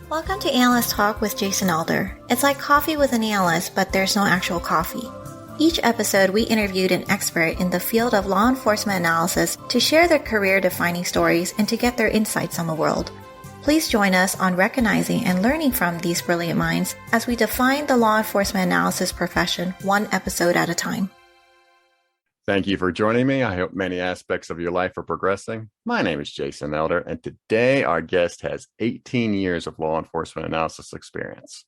Welcome to Analyst Talk with Jason Alder. It's like coffee with an analyst, but there's no actual coffee. Each episode, we interviewed an expert in the field of law enforcement analysis to share their career-defining stories and to get their insights on the world. Please join us on recognizing and learning from these brilliant minds as we define the law enforcement analysis profession one episode at a time. Thank you for joining me. I hope many aspects of your life are progressing. My name is Jason Elder, and today our guest has 18 years of law enforcement analysis experience.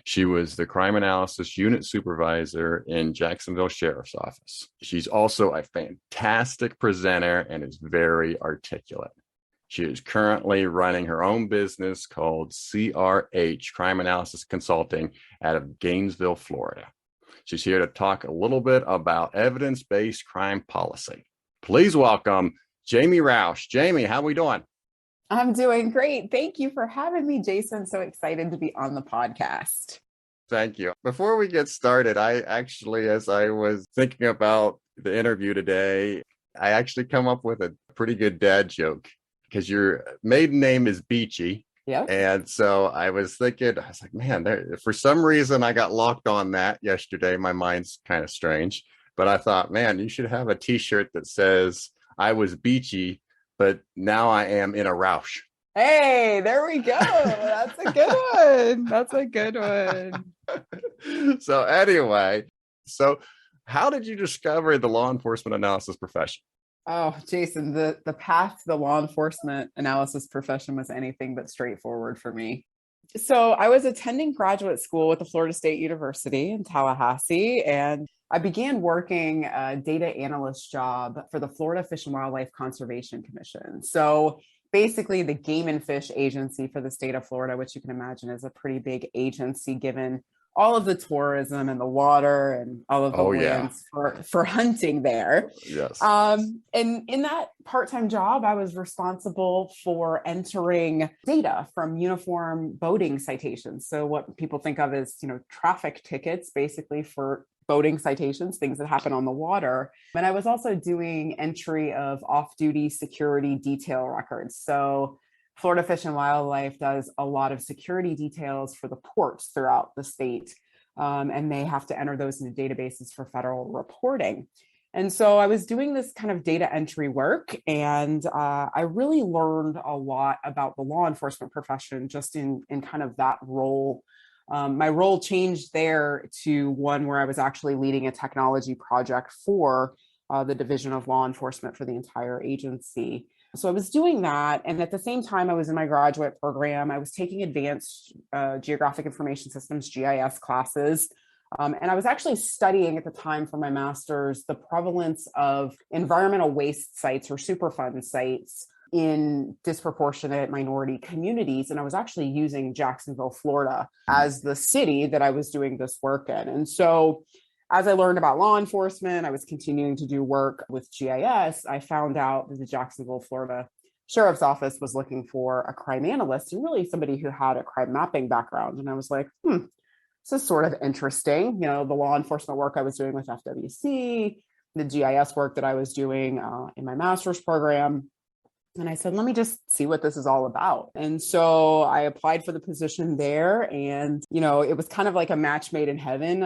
She was the crime analysis unit supervisor in Jacksonville Sheriff's Office. She's also a fantastic presenter and is very articulate. She is currently running her own business called CRH Crime Analysis Consulting out of Gainesville, Florida. She's here to talk a little bit about evidence-based crime policy. Please welcome Jamie Roush. Jamie, how are we doing? I'm doing great. Thank you for having me, Jason. So excited to be on the podcast. Thank you. Before we get started, as I was thinking about the interview today, I actually come up with a pretty good dad joke because your maiden name is Beachy. Yep. And so I was thinking, I was like, man, for some reason I got locked on that yesterday. My mind's kind of strange, but I thought, man, you should have a t-shirt that says I was beachy, but now I am in a Roush. Hey, there we go. That's a good one. So anyway, how did you discover the law enforcement analysis profession? Oh, Jason, the path to the law enforcement analysis profession was anything but straightforward for me. So I was attending graduate school at the Florida State University in Tallahassee, and I began working a data analyst job for the Florida Fish and Wildlife Conservation Commission. So basically the game and fish agency for the state of Florida, which you can imagine is a pretty big agency given all of the tourism and the water and all of the lands for hunting there. Yes. And in that part-time job, I was responsible for entering data from uniform boating citations. So what people think of as, traffic tickets, basically for boating citations, things that happen on the water. And I was also doing entry of off-duty security detail records. So Florida Fish and Wildlife does a lot of security details for the ports throughout the state, and they have to enter those into databases for federal reporting. And so I was doing this kind of data entry work, and I really learned a lot about the law enforcement profession just in kind of that role. My role changed there to one where I was actually leading a technology project for the Division of Law Enforcement for the entire agency. So I was doing that. And at the same time, I was in my graduate program. I was taking advanced geographic information systems, GIS classes. And I was actually studying at the time for my master's the prevalence of environmental waste sites or Superfund sites in disproportionate minority communities. And I was actually using Jacksonville, Florida as the city that I was doing this work in. And so as I learned about law enforcement, I was continuing to do work with GIS. I found out that the Jacksonville, Florida Sheriff's Office was looking for a crime analyst and really somebody who had a crime mapping background. And I was like, this is sort of interesting. The law enforcement work I was doing with FWC, the GIS work that I was doing in my master's program. And I said, let me just see what this is all about. And so I applied for the position there. And, it was kind of like a match made in heaven.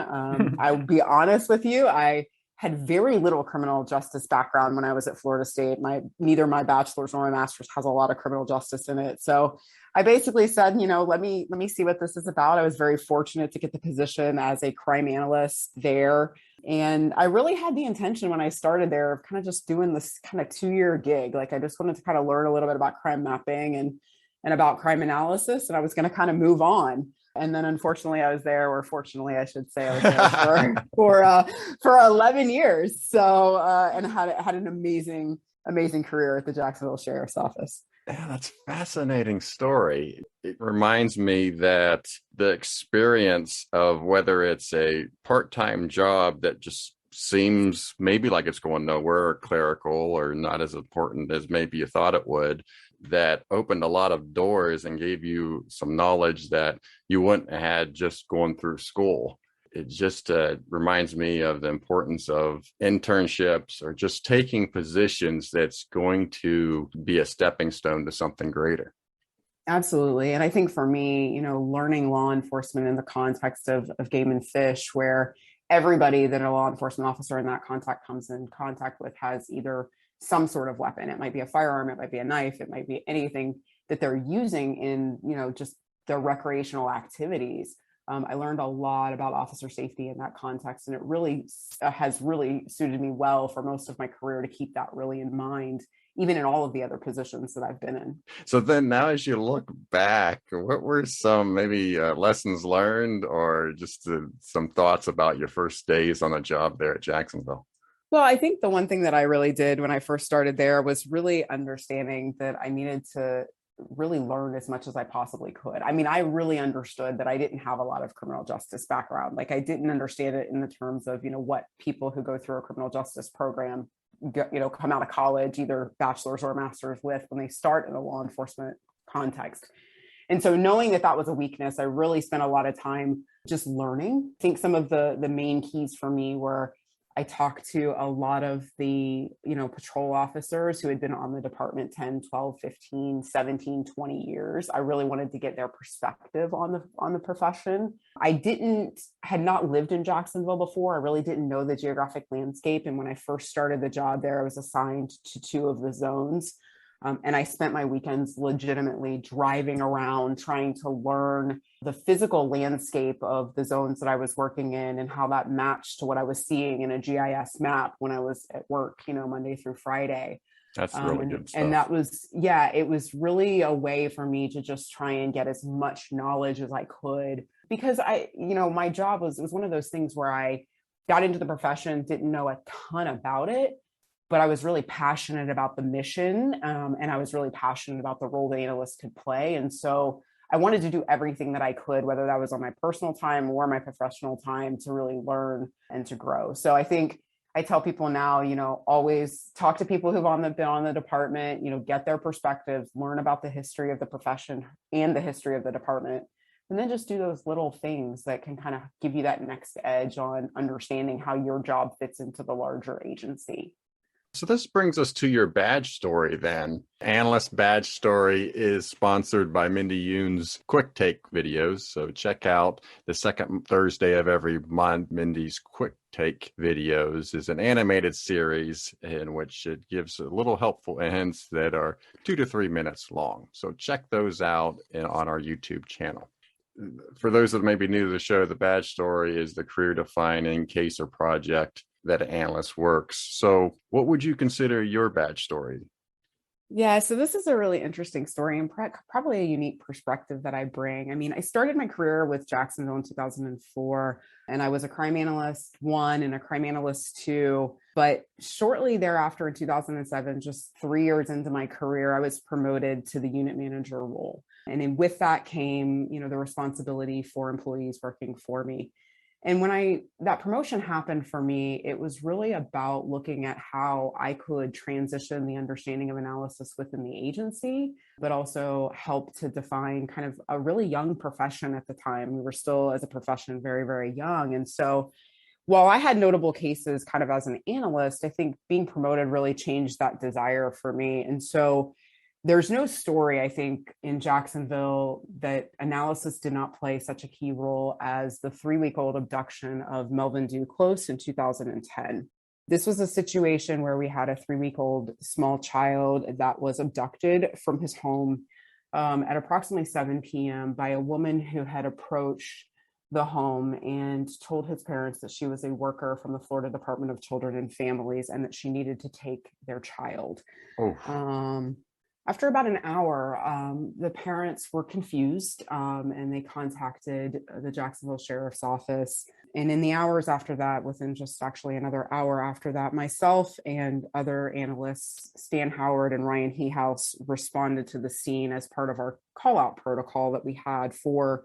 I'll be honest with you. I had very little criminal justice background when I was at Florida State. Neither my bachelor's nor my master's has a lot of criminal justice in it. So I basically said, let me see what this is about. I was very fortunate to get the position as a crime analyst there. And I really had the intention when I started there of kind of just doing this kind of 2-year gig. Like I just wanted to kind of learn a little bit about crime mapping and about crime analysis. And I was going to kind of move on. And then unfortunately I was there, or fortunately I should say, I was there for 11 years. So, and had an amazing career at the Jacksonville Sheriff's Office. Yeah, that's a fascinating story. It reminds me that the experience of whether it's a part-time job that just seems maybe like it's going nowhere, or clerical, or not as important as maybe you thought it would, that opened a lot of doors and gave you some knowledge that you wouldn't have had just going through school. It just reminds me of the importance of internships or just taking positions that's going to be a stepping stone to something greater. Absolutely. And I think for me, learning law enforcement in the context of game and fish, where everybody that a law enforcement officer in that contact comes in contact with has either some sort of weapon. It might be a firearm, it might be a knife, it might be anything that they're using in, just their recreational activities. I learned a lot about officer safety in that context, and it really has really suited me well for most of my career to keep that really in mind, even in all of the other positions that I've been in. So then now as you look back, what were some maybe lessons learned or just some thoughts about your first days on the job there at Jacksonville? Well, I think the one thing that I really did when I first started there was really understanding that I needed to really learn as much as I possibly could. I mean, I really understood that I didn't have a lot of criminal justice background. Like, I didn't understand it in the terms of, what people who go through a criminal justice program, come out of college, either bachelor's or master's with when they start in a law enforcement context. And so knowing that that was a weakness, I really spent a lot of time just learning. I think some of the main keys for me were I talked to a lot of the, patrol officers who had been on the department 10, 12, 15, 17, 20 years. I really wanted to get their perspective on the profession. Had not lived in Jacksonville before. I really didn't know the geographic landscape. And when I first started the job there, I was assigned to 2 of the zones. And I spent my weekends legitimately driving around trying to learn the physical landscape of the zones that I was working in and how that matched to what I was seeing in a GIS map when I was at work, Monday through Friday. That's really good stuff. And that was, it was really a way for me to just try and get as much knowledge as I could, because my job was one of those things where I got into the profession, didn't know a ton about it, but I was really passionate about the mission, and I was really passionate about the role that analysts could play. And so I wanted to do everything that I could, whether that was on my personal time or my professional time, to really learn and to grow. So I think I tell people now, always talk to people who've been on the department, get their perspectives, learn about the history of the profession and the history of the department, and then just do those little things that can kind of give you that next edge on understanding how your job fits into the larger agency. So this brings us to your badge story then. Analyst badge story is sponsored by Mindy Yoon's Quick Take videos. So check out the second Thursday of every month. Mindy's Quick Take videos is an animated series in which it gives a little helpful hints that are 2 to 3 minutes long. So check those out on our YouTube channel. For those that may be new to the show, the badge story is the career-defining case or project that an analyst works. So what would you consider your badge story? Yeah, so this is a really interesting story and probably a unique perspective that I bring. I mean, I started my career with Jacksonville in 2004, and I was a crime analyst 1 and a crime analyst 2. But shortly thereafter, in 2007, just 3 years into my career, I was promoted to the unit manager role. And then with that came, the responsibility for employees working for me. And when that promotion happened for me, it was really about looking at how I could transition the understanding of analysis within the agency, but also help to define kind of a really young profession at the time. We were still, as a profession, very, very young. And so while I had notable cases kind of as an analyst, I think being promoted really changed that desire for me. And so there's no story, I think, in Jacksonville that analysis did not play such a key role as the 3-week-old abduction of Melvin Dew Close in 2010. This was a situation where we had a 3-week-old small child that was abducted from his home at approximately 7 p.m. by a woman who had approached the home and told his parents that she was a worker from the Florida Department of Children and Families and that she needed to take their child. After about an hour, the parents were confused and they contacted the Jacksonville Sheriff's Office. And in the hours after that, within just actually another hour after that, myself and other analysts, Stan Howard and Ryan Hehouse, responded to the scene as part of our call-out protocol that we had for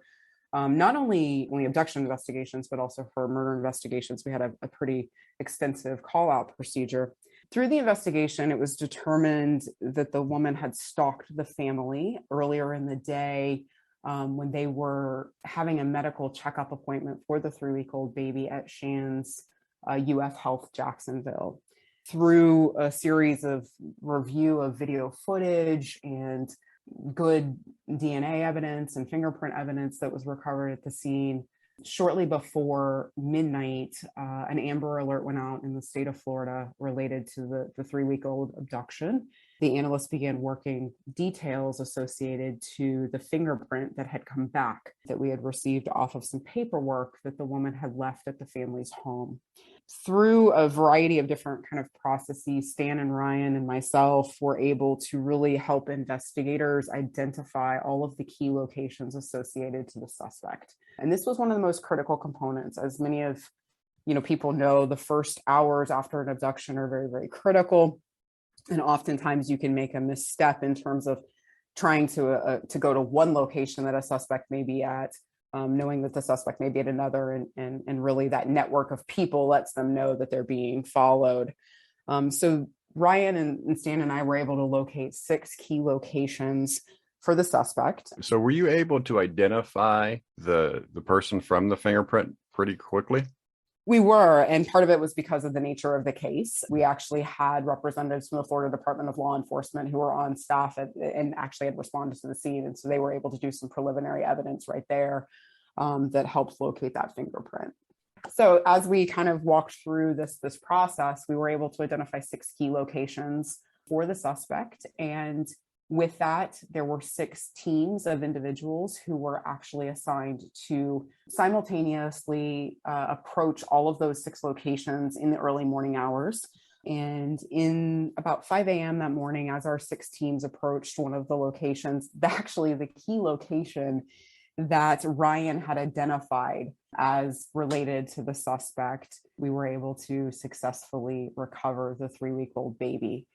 not only abduction investigations, but also for murder investigations. We had a pretty extensive call-out procedure. Through the investigation, it was determined that the woman had stalked the family earlier in the day when they were having a medical checkup appointment for the 3-week-old baby at Shands UF Health Jacksonville. Through a series of review of video footage and good DNA evidence and fingerprint evidence that was recovered at the scene, shortly before midnight, an Amber Alert went out in the state of Florida related to the 3-week-old abduction. The analysts began working details associated to the fingerprint that had come back that we had received off of some paperwork that the woman had left at the family's home. Through a variety of different kind of processes, Stan and Ryan and myself were able to really help investigators identify all of the key locations associated to the suspect. And this was one of the most critical components. As many of people know, the first hours after an abduction are very, very critical. And oftentimes you can make a misstep in terms of trying to go to one location that a suspect may be at, knowing that the suspect may be at another, and really that network of people lets them know that they're being followed. So Ryan and Stan and I were able to locate 6 key locations for the suspect. So were you able to identify the person from the fingerprint pretty quickly? We were, and part of it was because of the nature of the case. We actually had representatives from the Florida Department of Law Enforcement who were on staff and actually had responded to the scene. And so they were able to do some preliminary evidence right there that helped locate that fingerprint. So as we kind of walked through this process, we were able to identify 6 key locations for the suspect. And with that, there were 6 teams of individuals who were actually assigned to simultaneously approach all of those 6 locations in the early morning hours. And in about 5 a.m. that morning, as our 6 teams approached one of the locations, actually the key location that Ryan had identified as related to the suspect, we were able to successfully recover the 3-week-old baby.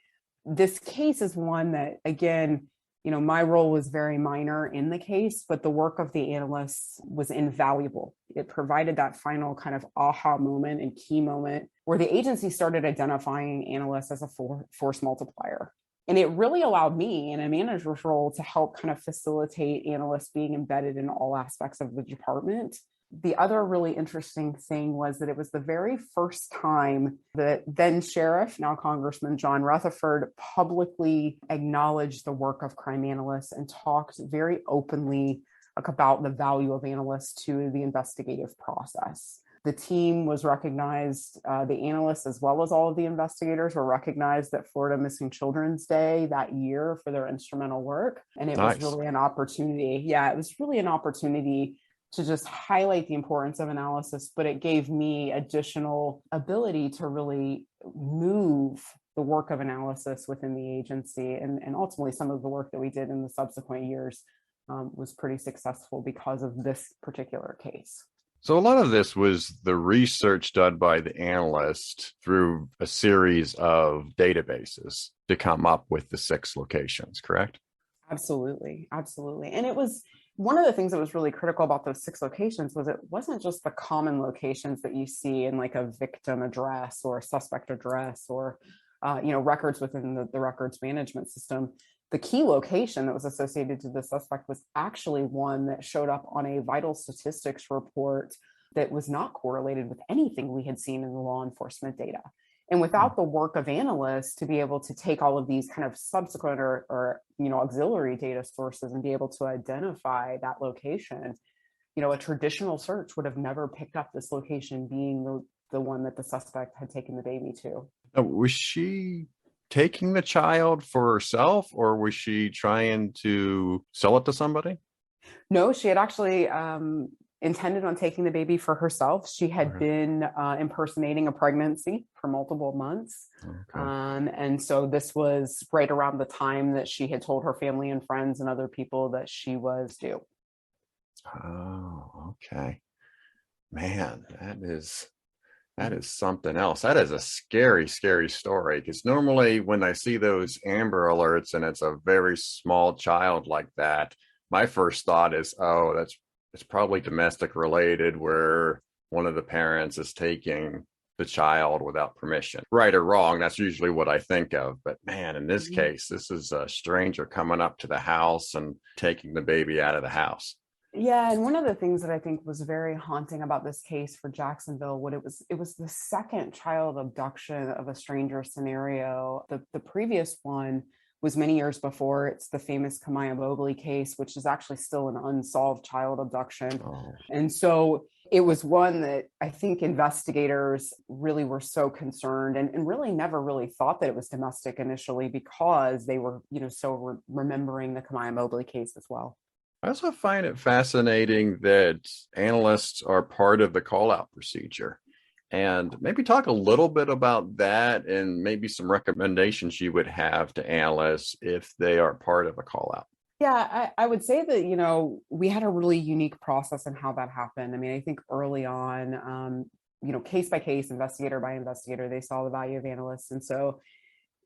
This case is one that, again, my role was very minor in the case, but the work of the analysts was invaluable. It provided that final kind of aha moment and key moment where the agency started identifying analysts as a force multiplier. And it really allowed me in a manager's role to help kind of facilitate analysts being embedded in all aspects of the department. The other really interesting thing was that it was the very first time that then Sheriff, now Congressman John Rutherford, publicly acknowledged the work of crime analysts and talked very openly about the value of analysts to the investigative process. The team was recognized, the analysts as well as all of the investigators were recognized at Florida Missing Children's Day that year for their instrumental work. And it was really an opportunity. Yeah, it was really an opportunity to just highlight the importance of analysis, but it gave me additional ability to really move the work of analysis within the agency. And ultimately, some of the work that we did in the subsequent years was pretty successful because of this particular case. So a lot of this was the research done by the analyst through a series of databases to come up with the 6 locations, correct? Absolutely. And it was one of the things that was really critical about those 6 locations was it wasn't just the common locations that you see in like a victim address or a suspect address or, records within the records management system. The key location that was associated to the suspect was actually one that showed up on a vital statistics report that was not correlated with anything we had seen in the law enforcement data. And without the work of analysts to be able to take all of these kind of subsequent or auxiliary data sources and be able to identify that location, a traditional search would have never picked up this location being the one that the suspect had taken the baby to. Was she taking the child for herself, or was she trying to sell it to somebody? No, she had actually intended on taking the baby for herself. She had been impersonating a pregnancy for multiple months. And so this was right around the time that she had told her family and friends and other people that she was due. Oh, okay. Man, that is something else. That is a scary, scary story, because normally when I see those Amber Alerts and it's a very small child like that, my first thought is, it's probably domestic related, where one of the parents is taking the child without permission. Right or wrong, that's usually what I think of. But man, in this case, this is a stranger coming up to the house and taking the baby out of the house. Yeah, and one of the things that I think was very haunting about this case for Jacksonville, it was the second child abduction of a stranger scenario. The previous one was many years before. It's the famous Kamaya Mobley case, which is actually still an unsolved child abduction. Oh. And so it was one that I think investigators really were so concerned and really never really thought that it was domestic initially because they were, so remembering the Kamaya Mobley case as well. I also find it fascinating that analysts are part of the call out procedure. And maybe talk a little bit about that and maybe some recommendations you would have to analysts if they are part of a call out. Yeah, I would say that, we had a really unique process in how that happened. I mean, I think early on, case by case, investigator by investigator, they saw the value of analysts. And so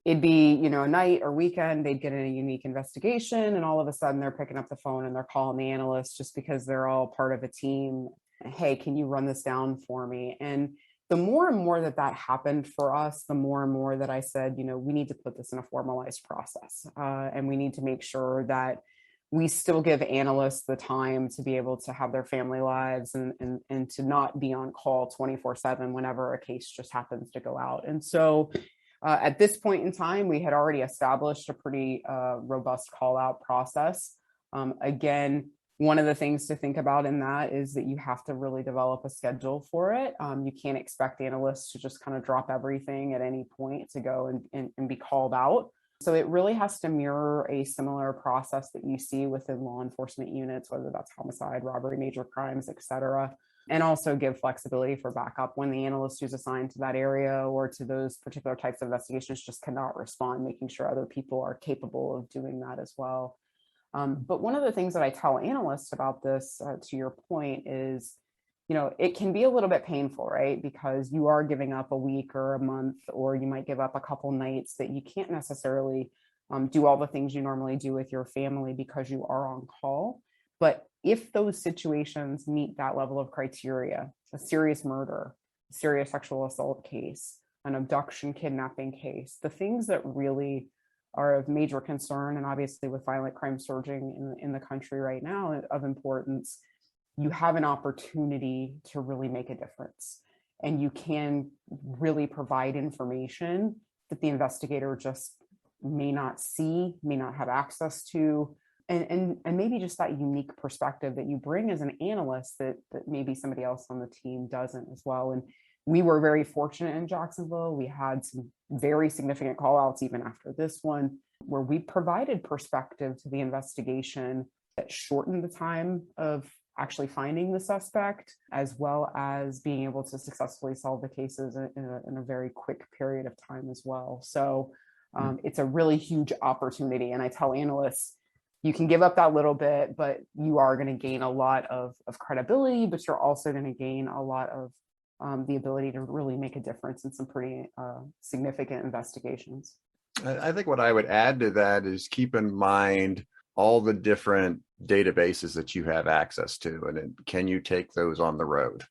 it'd be, a night or weekend, they'd get in a unique investigation, and all of a sudden they're picking up the phone and they're calling the analyst just because they're all part of a team. Hey, can you run this down for me? And the more and more that happened for us, the more and more that I said, we need to put this in a formalized process. And we need to make sure that we still give analysts the time to be able to have their family lives and to not be on call 24/7 whenever a case just happens to go out. And so at this point in time, we had already established a pretty robust call out process. Again, one of the things to think about in that is that you have to really develop a schedule for it. You can't expect analysts to just kind of drop everything at any point to go and be called out. So it really has to mirror a similar process that you see within law enforcement units, whether that's homicide, robbery, major crimes, et cetera. And also give flexibility for backup when the analyst who's assigned to that area or to those particular types of investigations just cannot respond, making sure other people are capable of doing that as well. But one of the things that I tell analysts about this, to your point, is, it can be a little bit painful, right? Because you are giving up a week or a month, or you might give up a couple nights that you can't necessarily do all the things you normally do with your family because you are on call. But if those situations meet that level of criteria, a serious murder, a serious sexual assault case, an abduction, kidnapping case, the things that really are of major concern, and obviously with violent crime surging in the country right now of importance, you have an opportunity to really make a difference. And you can really provide information that the investigator just may not see, may not have access to, and maybe just that unique perspective that you bring as an analyst that maybe somebody else on the team doesn't as well. And we were very fortunate in Jacksonville. We had some very significant call outs even after this one, where we provided perspective to the investigation that shortened the time of actually finding the suspect, as well as being able to successfully solve the cases in a very quick period of time as well. So it's a really huge opportunity. And I tell analysts, you can give up that little bit, but you are going to gain a lot of credibility, but you're also going to gain a lot of the ability to really make a difference in some pretty significant investigations. I think what I would add to that is keep in mind all the different databases that you have access to, and can you take those on the road?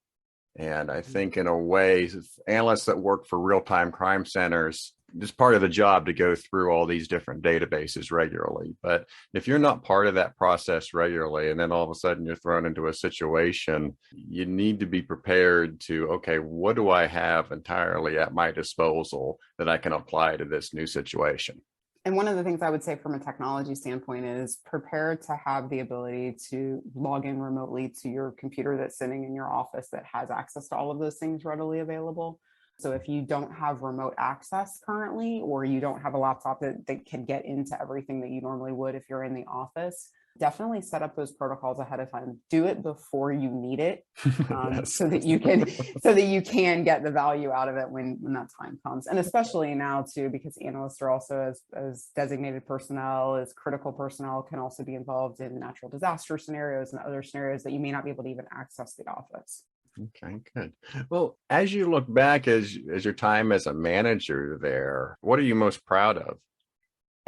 And I think in a way, analysts that work for real-time crime centers, it's part of the job to go through all these different databases regularly. But if you're not part of that process regularly, and then all of a sudden you're thrown into a situation, you need to be prepared to, okay, what do I have entirely at my disposal that I can apply to this new situation? And one of the things I would say from a technology standpoint is prepare to have the ability to log in remotely to your computer that's sitting in your office that has access to all of those things readily available. So if you don't have remote access currently, or you don't have a laptop that can get into everything that you normally would if you're in the office, definitely set up those protocols ahead of time. Do it before you need it, Yes. so that you can get the value out of it when that time comes. And especially now too, because analysts are also as designated personnel, as critical personnel, can also be involved in natural disaster scenarios and other scenarios that you may not be able to even access the office. Okay, good. Well, as you look back as your time as a manager there, what are you most proud of?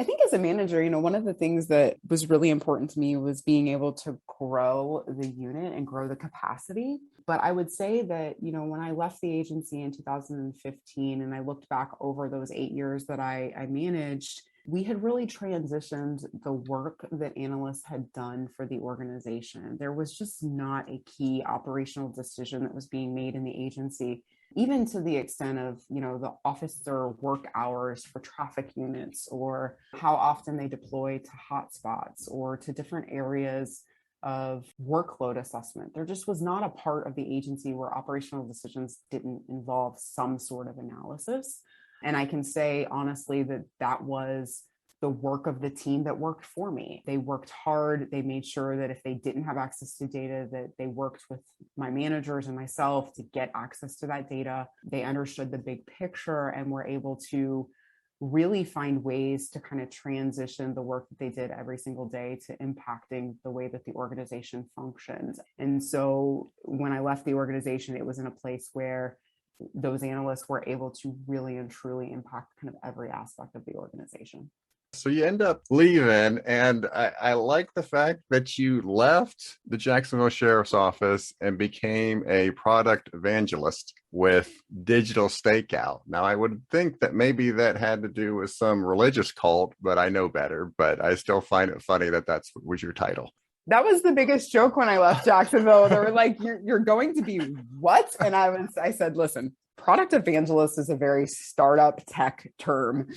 I think as a manager, one of the things that was really important to me was being able to grow the unit and grow the capacity. But I would say that, when I left the agency in 2015 and I looked back over those 8 years that I managed, we had really transitioned the work that analysts had done for the organization. There was just not a key operational decision that was being made in the agency, even to the extent of, the officer work hours for traffic units, or how often they deploy to hotspots or to different areas of workload assessment. There just was not a part of the agency where operational decisions didn't involve some sort of analysis. And I can say honestly that was the work of the team that worked for me. They worked hard. They made sure that if they didn't have access to data, that they worked with my managers and myself to get access to that data. They understood the big picture and were able to really find ways to kind of transition the work that they did every single day to impacting the way that the organization functions. And so when I left the organization, it was in a place where those analysts were able to really and truly impact kind of every aspect of the organization. So you end up leaving, and I like the fact that you left the Jacksonville Sheriff's Office and became a product evangelist with Digital Stakeout. Now, I would think that maybe that had to do with some religious cult, but I know better. But I still find it funny that was your title. That was the biggest joke when I left Jacksonville. They were like, you're going to be what? And I said, listen, product evangelist is a very startup tech term.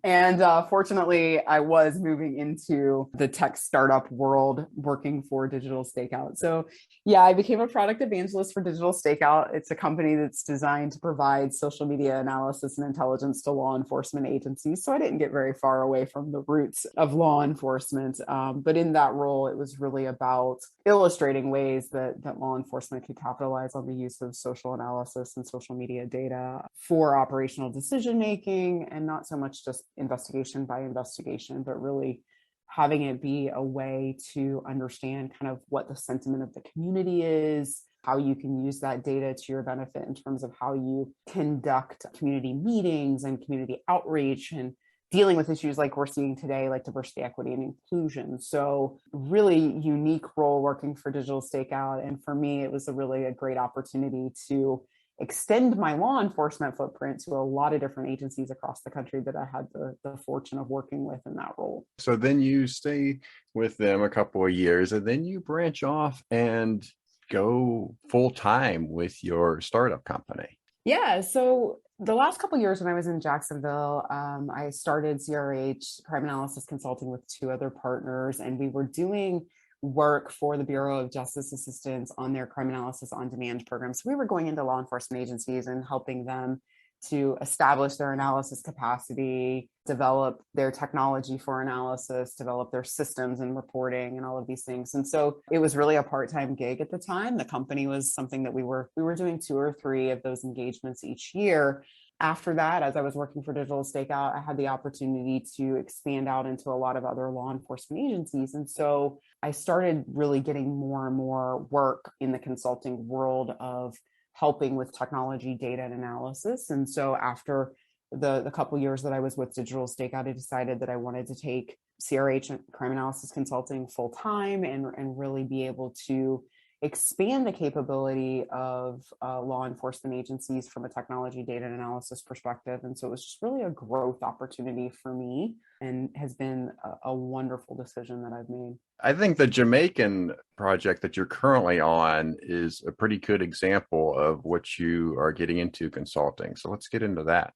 And fortunately, I was moving into the tech startup world working for Digital Stakeout. So yeah, I became a product evangelist for Digital Stakeout. It's a company that's designed to provide social media analysis and intelligence to law enforcement agencies. So I didn't get very far away from the roots of law enforcement. But in that role, it was really about illustrating ways that law enforcement could capitalize on the use of social analysis and social media data for operational decision-making, and not so much just investigation by investigation, but really having it be a way to understand kind of what the sentiment of the community is, how you can use that data to your benefit in terms of how you conduct community meetings and community outreach and dealing with issues like we're seeing today, like diversity, equity, and inclusion. So really unique role working for Digital Stakeout. And for me, it was a great opportunity to extend my law enforcement footprint to a lot of different agencies across the country that I had the fortune of working with in that role. So then you stay with them a couple of years, and then you branch off and go full time with your startup company. Yeah. So the last couple of years when I was in Jacksonville, I started CRH Crime Analysis Consulting with two other partners, and we were doing work for the Bureau of Justice Assistance on their crime analysis on demand program. So we were going into law enforcement agencies and helping them to establish their analysis capacity, develop their technology for analysis, develop their systems and reporting and all of these things. And so it was really a part-time gig at the time. The company was something that we were doing 2 or 3 of those engagements each year. After that, as I was working for Digital Stakeout, I had the opportunity to expand out into a lot of other law enforcement agencies. And so I started really getting more and more work in the consulting world of helping with technology, data, and analysis. And so after the couple of years that I was with Digital Stakeout, I decided that I wanted to take CRH Crime Analysis Consulting full time and really be able to expand the capability of law enforcement agencies from a technology, data, and analysis perspective. And so it was just really a growth opportunity for me, and has been a wonderful decision that I've made. I think the Jamaican project that you're currently on is a pretty good example of what you are getting into consulting. So let's get into that.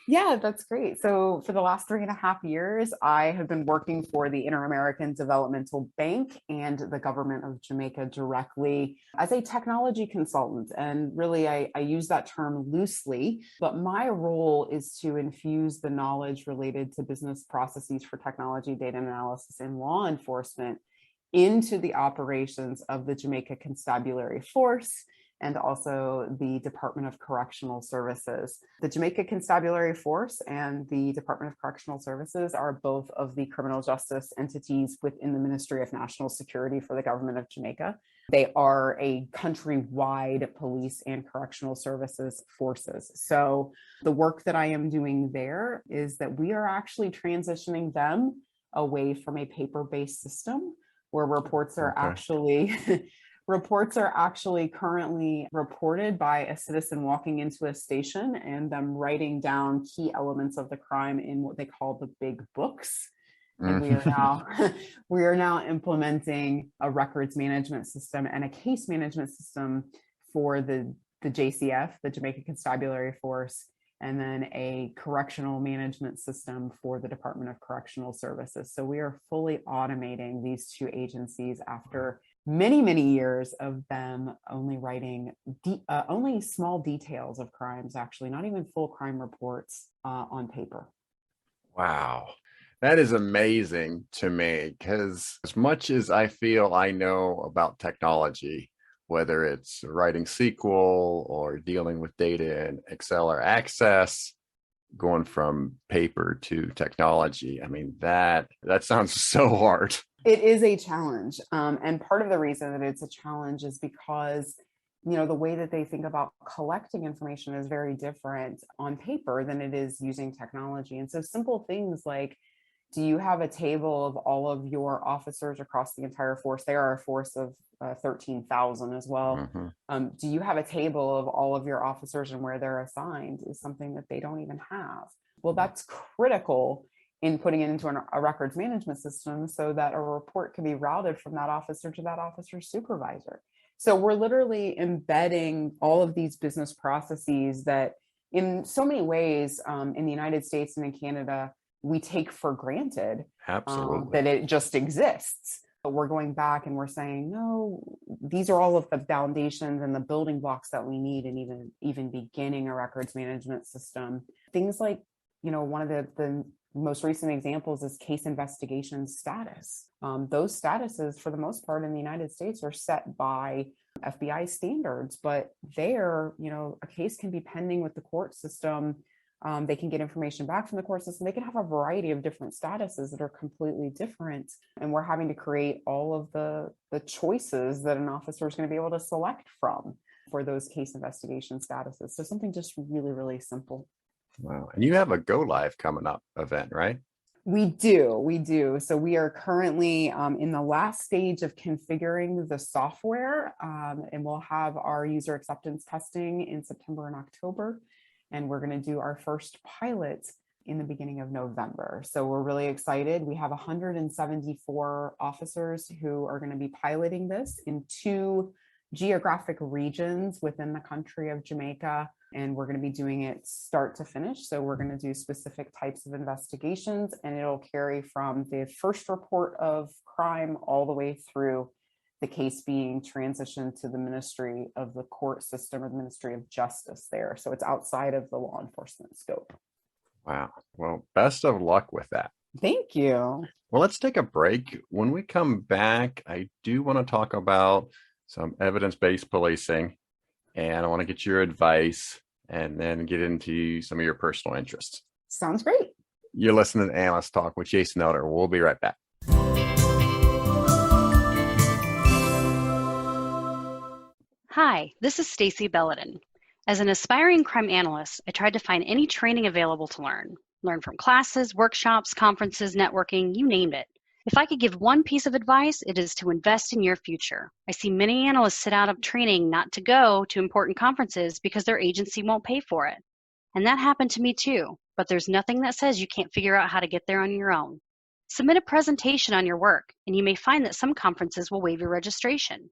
Yeah, that's great. So for the last 3.5 years, I have been working for the Inter-American Developmental Bank and the government of Jamaica directly as a technology consultant. And really, I use that term loosely, but my role is to infuse the knowledge related to business processes for technology, data analysis, and law enforcement into the operations of the Jamaica Constabulary Force and also the Department of Correctional Services. The Jamaica Constabulary Force and the Department of Correctional Services are both of the criminal justice entities within the Ministry of National Security for the government of Jamaica. They are a countrywide police and correctional services forces. So the work that I am doing there is that we are actually transitioning them away from a paper-based system where reports are actually Reports are actually currently reported by a citizen walking into a station and them writing down key elements of the crime in what they call the big books. And we are now implementing a records management system and a case management system for the JCF, the Jamaica Constabulary Force, and then a correctional management system for the Department of Correctional Services. So we are fully automating these two agencies after many, many years of them only writing only small details of crimes, actually, not even full crime reports on paper. Wow. That is amazing to me, because as much as I feel I know about technology, whether it's writing SQL or dealing with data in Excel or Access, going from paper to technology, I mean, that sounds so hard. It is a challenge. And part of the reason that it's a challenge is because, the way that they think about collecting information is very different on paper than it is using technology. And so simple things like, do you have a table of all of your officers across the entire force? They are a force of 13,000 as well. Mm-hmm. Do you have a table of all of your officers and where they're assigned is something that they don't even have. Well, that's critical in putting it into a records management system so that a report can be routed from that officer to that officer's supervisor. So we're literally embedding all of these business processes that in so many ways in the United States and in Canada, we take for granted that it just exists. But we're going back and we're saying, no, these are all of the foundations and the building blocks that we need in even beginning a records management system. Things like, one of the most recent examples is case investigation status. Those statuses, for the most part in the United States, are set by FBI standards, but there, a case can be pending with the court system. They can get information back from the court system. They can have a variety of different statuses that are completely different. And we're having to create all of the choices that an officer is going to be able to select from for those case investigation statuses. So something just really, really simple. Wow. And you have a Go Live coming up event, right? We do. So we are currently in the last stage of configuring the software, and we'll have our user acceptance testing in September and October. And we're going to do our first pilot in the beginning of November. So we're really excited. We have 174 officers who are going to be piloting this in 2 geographic regions within the country of Jamaica. And we're going to be doing it start to finish. So we're going to do specific types of investigations, and it'll carry from the first report of crime all the way through the case being transitioned to the Ministry of the Court System or the Ministry of Justice there. So it's outside of the law enforcement scope. Wow. Well, best of luck with that. Thank you. Well, let's take a break. When we come back, I do want to talk about some evidence-based policing, and I want to get your advice and then get into some of your personal interests. Sounds great. You're listening to Analyst Talk with Jason Elder. We'll be right back. Hi, this is Stacy Belledin. As an aspiring crime analyst, I tried to find any training available to learn from classes, workshops, conferences, networking, you name it. If I could give one piece of advice, it is to invest in your future. I see many analysts sit out of training not to go to important conferences because their agency won't pay for it. And that happened to me too, but there's nothing that says you can't figure out how to get there on your own. Submit a presentation on your work, and you may find that some conferences will waive your registration.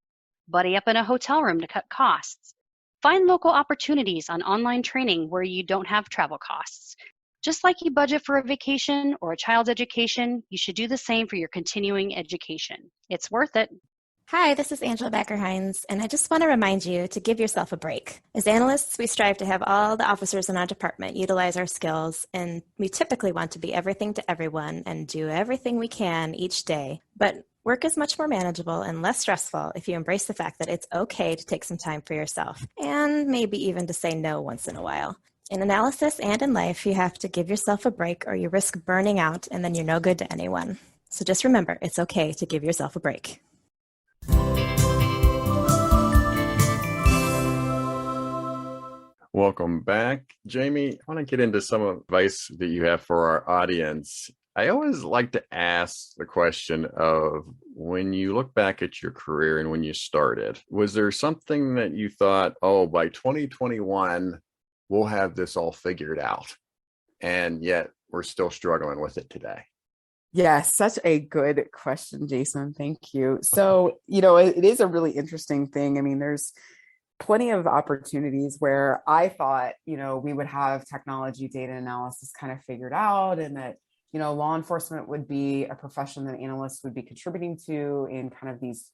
Buddy up in a hotel room to cut costs. Find local opportunities on online training where you don't have travel costs. Just like you budget for a vacation or a child's education, you should do the same for your continuing education. It's worth it. Hi, this is Angela Backer-Hines, and I just want to remind you to give yourself a break. As analysts, we strive to have all the officers in our department utilize our skills, and we typically want to be everything to everyone and do everything we can each day. But work is much more manageable and less stressful if you embrace the fact that it's okay to take some time for yourself, and maybe even to say no once in a while. In analysis and in life, you have to give yourself a break or you risk burning out, and then you're no good to anyone. So just remember, it's okay to give yourself a break. Welcome back. Jamie, I want to get into some advice that you have for our audience. I always like to ask the question of when you look back at your career and when you started, was there something that you thought, oh, by 2021, we'll have this all figured out? And yet we're still struggling with it today. Yeah, such a good question, Jason. Thank you. So, it is a really interesting thing. I mean, there's plenty of opportunities where I thought, we would have technology data analysis kind of figured out, and that, law enforcement would be a profession that analysts would be contributing to in kind of these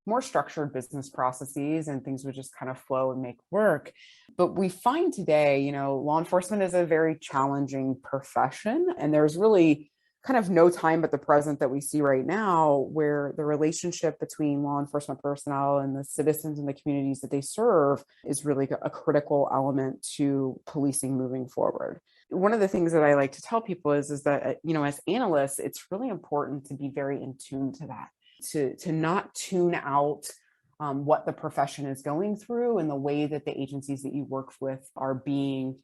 more structured business processes, and things would just kind of flow and make work. But we find today, law enforcement is a very challenging profession, and there's really kind of no time but the present that we see right now, where the relationship between law enforcement personnel and the citizens and the communities that they serve is really a critical element to policing moving forward. One of the things that I like to tell people is that, as analysts, it's really important to be very in tune to that, to not tune out what the profession is going through and the way that the agencies that you work with are being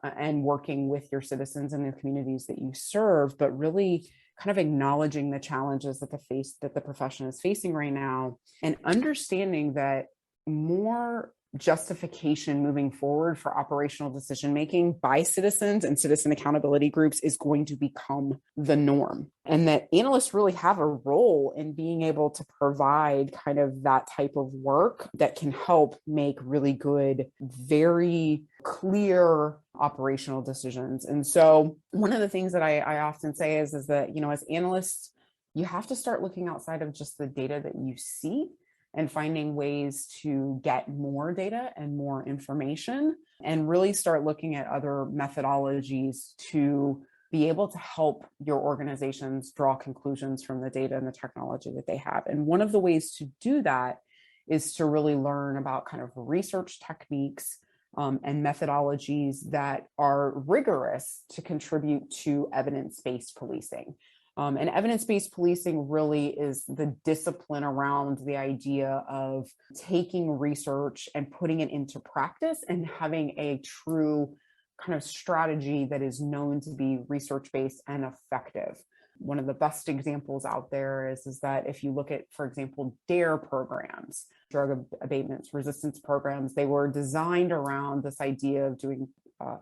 and working with your citizens and the communities that you serve, but really kind of acknowledging the challenges that the profession is facing right now, and understanding that more justification moving forward for operational decision making by citizens and citizen accountability groups is going to become the norm, and that analysts really have a role in being able to provide kind of that type of work that can help make really good, very clear operational decisions. And so one of the things that I often say is that, as analysts, you have to start looking outside of just the data that you see and finding ways to get more data and more information, and really start looking at other methodologies to be able to help your organizations draw conclusions from the data and the technology that they have. And one of the ways to do that is to really learn about kind of research techniques and methodologies that are rigorous to contribute to evidence-based policing. And evidence-based policing really is the discipline around the idea of taking research and putting it into practice and having a true kind of strategy that is known to be research-based and effective. One of the best examples out there is that if you look at, for example, DARE programs, drug abatement resistance programs, they were designed around this idea of doing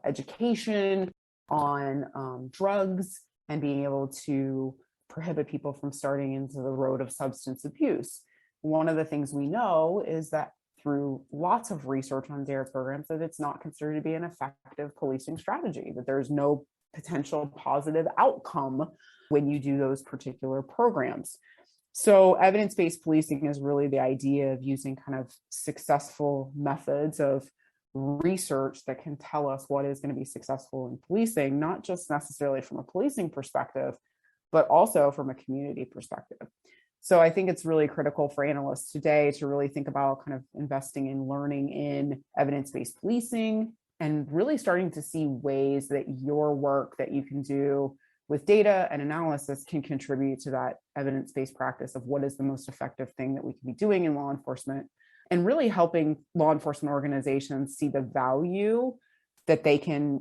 education on drugs and being able to prohibit people from starting into the road of substance abuse. One of the things we know is that through lots of research on DARE programs, that it's not considered to be an effective policing strategy, that there's no potential positive outcome when you do those particular programs. So evidence-based policing is really the idea of using kind of successful methods of research that can tell us what is going to be successful in policing, not just necessarily from a policing perspective, but also from a community perspective. So I think it's really critical for analysts today to really think about kind of investing in learning in evidence-based policing and really starting to see ways that your work that you can do with data and analysis can contribute to that evidence-based practice of what is the most effective thing that we can be doing in law enforcement, and really helping law enforcement organizations see the value that they can,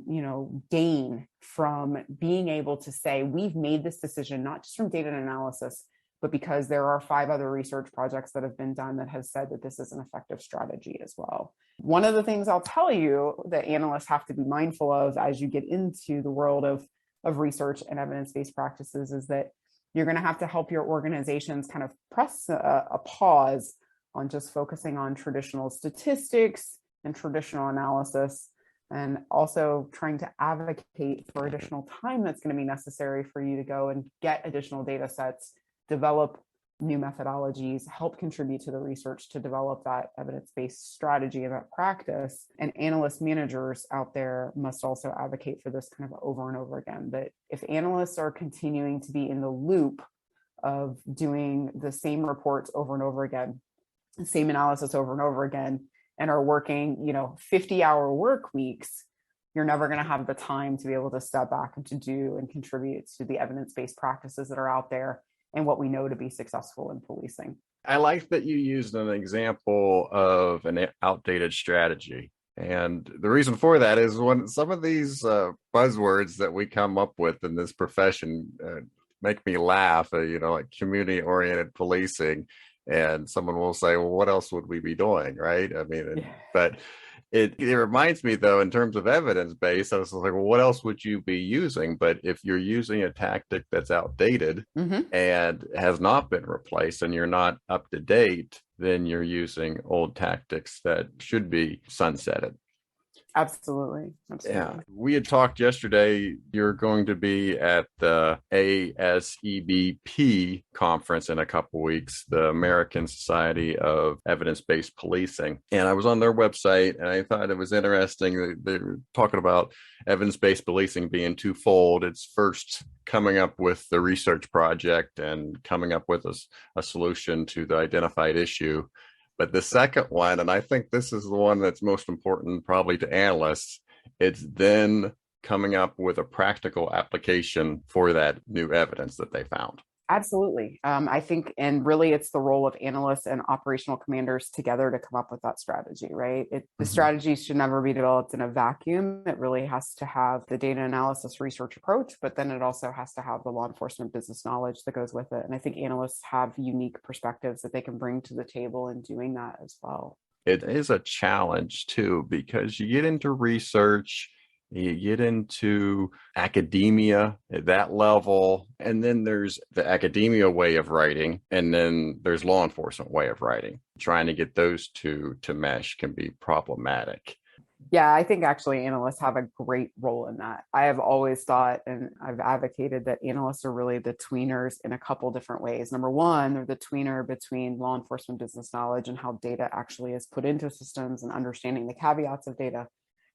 gain from being able to say, we've made this decision, not just from data and analysis, but because there are 5 other research projects that have been done that have said that this is an effective strategy as well. One of the things I'll tell you that analysts have to be mindful of as you get into the world of research and evidence-based practices is that you're going to have to help your organizations kind of press a pause on just focusing on traditional statistics and traditional analysis, and also trying to advocate for additional time that's going to be necessary for you to go and get additional data sets, develop new methodologies, help contribute to the research to develop that evidence-based strategy and that practice. And analyst managers out there must also advocate for this kind of over and over again, that if analysts are continuing to be in the loop of doing the same reports over and over again, the same analysis over and over again, and are working, 50-hour work weeks, you're never going to have the time to be able to step back and to do and contribute to the evidence-based practices that are out there and what we know to be successful in policing. I like that you used an example of an outdated strategy. And the reason for that is when some of these buzzwords that we come up with in this profession make me laugh, like community-oriented policing. And someone will say, well, what else would we be doing? Right. I mean, but it reminds me, though, in terms of evidence-based, I was like, well, what else would you be using? But if you're using a tactic that's outdated and has not been replaced and you're not up to date, then you're using old tactics that should be sunsetted. Absolutely. Yeah. We had talked yesterday, you're going to be at the ASEBP conference in a couple weeks, the American Society of Evidence-Based Policing. And I was on their website and I thought it was interesting. They were talking about evidence-based policing being twofold. It's first coming up with the research project and coming up with a solution to the identified issue. But the second one, and I think this is the one that's most important probably to analysts, it's then coming up with a practical application for that new evidence that they found. Absolutely. I think, and really it's the role of analysts and operational commanders together to come up with that strategy, right? The strategy should never be developed in a vacuum. It really has to have the data analysis research approach, but then it also has to have the law enforcement business knowledge that goes with it. And I think analysts have unique perspectives that they can bring to the table in doing that as well. It is a challenge too, because you get into research, you get into academia at that level, and then there's the academia way of writing, and then there's law enforcement way of writing. Trying to get those two to mesh can be problematic. Yeah, I think actually analysts have a great role in that. I have always thought, and I've advocated that analysts are really the tweeners in a couple different ways. Number one, they're the tweener between law enforcement business knowledge and how data actually is put into systems and understanding the caveats of data.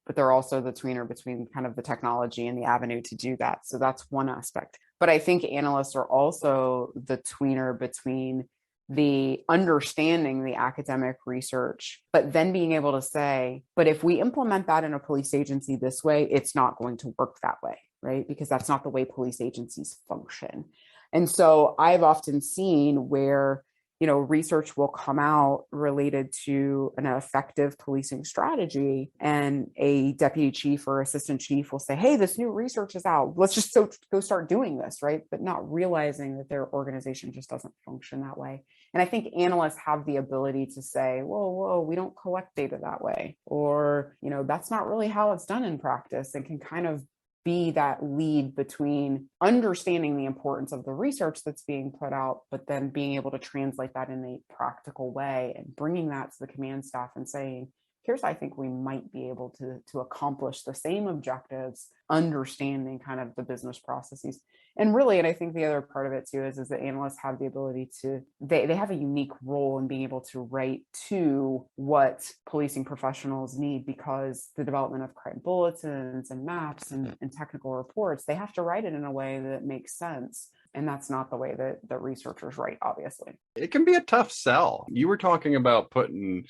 But they're also the tweener between kind of the technology and the avenue to do that. So that's one aspect. But I think analysts are also the tweener between the understanding the academic research, but then being able to say, but if we implement that in a police agency this way, it's not going to work that way, right? Because that's not the way police agencies function. And so I've often seen where research will come out related to an effective policing strategy, and a deputy chief or assistant chief will say, hey, this new research is out. Let's just go start doing this, right? But not realizing that their organization just doesn't function that way. And I think analysts have the ability to say, whoa, we don't collect data that way. Or, that's not really how it's done in practice, and can kind of be that lead between understanding the importance of the research that's being put out, but then being able to translate that in a practical way and bringing that to the command staff and saying, here's, I think we might be able to accomplish the same objectives, understanding kind of the business processes. And really, and I think the other part of it too is that analysts have the ability to, they have a unique role in being able to write to what policing professionals need, because the development of crime bulletins and maps and technical reports, they have to write it in a way that makes sense. And that's not the way that researchers write, obviously. It can be a tough sell. You were talking about putting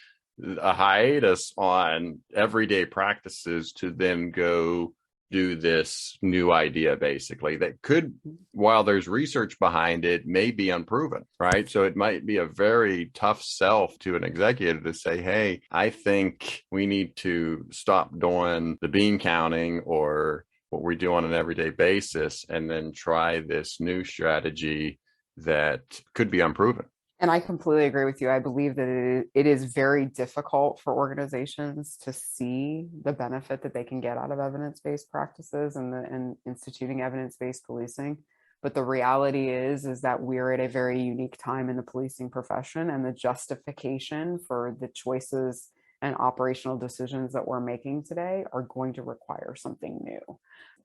a hiatus on everyday practices to then go do this new idea, basically, that could, while there's research behind it, may be unproven, right? So it might be a very tough sell to an executive to say, hey, I think we need to stop doing the bean counting or what we do on an everyday basis and then try this new strategy that could be unproven. And I completely agree with you. I believe that it is very difficult for organizations to see the benefit that they can get out of evidence-based practices and instituting evidence-based policing. But the reality is that we're at a very unique time in the policing profession, and the justification for the choices and operational decisions that we're making today are going to require something new.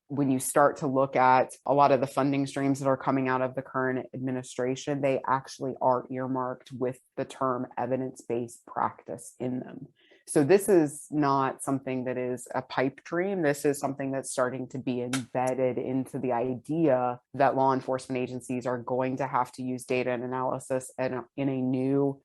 When you start to look at a lot of the funding streams that are coming out of the current administration, they actually are earmarked with the term evidence-based practice in them. So this is not something that is a pipe dream. This is something that's starting to be embedded into the idea that law enforcement agencies are going to have to use data and analysis in a new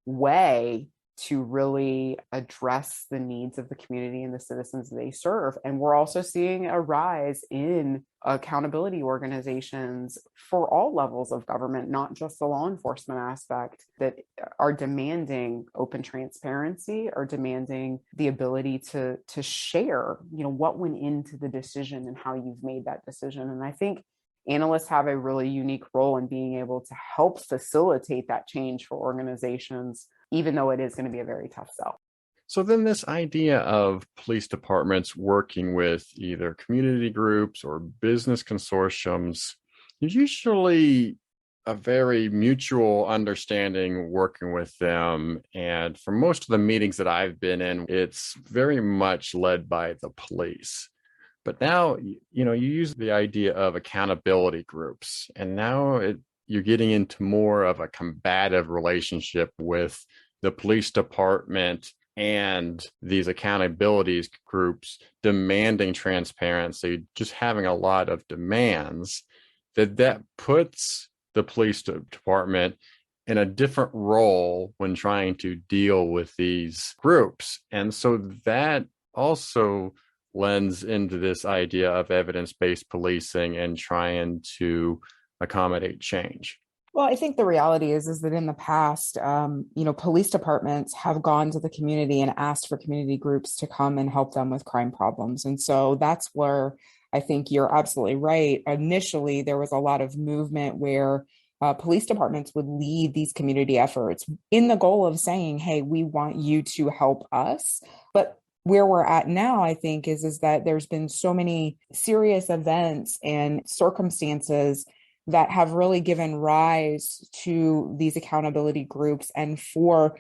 way to really address the needs of the community and the citizens they serve. And we're also seeing a rise in accountability organizations for all levels of government, not just the law enforcement aspect, that are demanding open transparency, are demanding the ability to share, what went into the decision and how you've made that decision. And I think analysts have a really unique role in being able to help facilitate that change for organizations, even though it is going to be a very tough sell. So then this idea of police departments working with either community groups or business consortiums, usually a very mutual understanding working with them. And for most of the meetings that I've been in, it's very much led by the police. But now, you use the idea of accountability groups, and now you're getting into more of a combative relationship with the police department and these accountability groups demanding transparency, just having a lot of demands that puts the police department in a different role when trying to deal with these groups. And so that also lends into this idea of evidence-based policing and trying to accommodate change. Well, I think the reality is that in the past, police departments have gone to the community and asked for community groups to come and help them with crime problems. And so that's where I think you're absolutely right. Initially, there was a lot of movement where police departments would lead these community efforts in the goal of saying, hey, we want you to help us. But where we're at now, I think, is that there's been so many serious events and circumstances that have really given rise to these accountability groups, and for,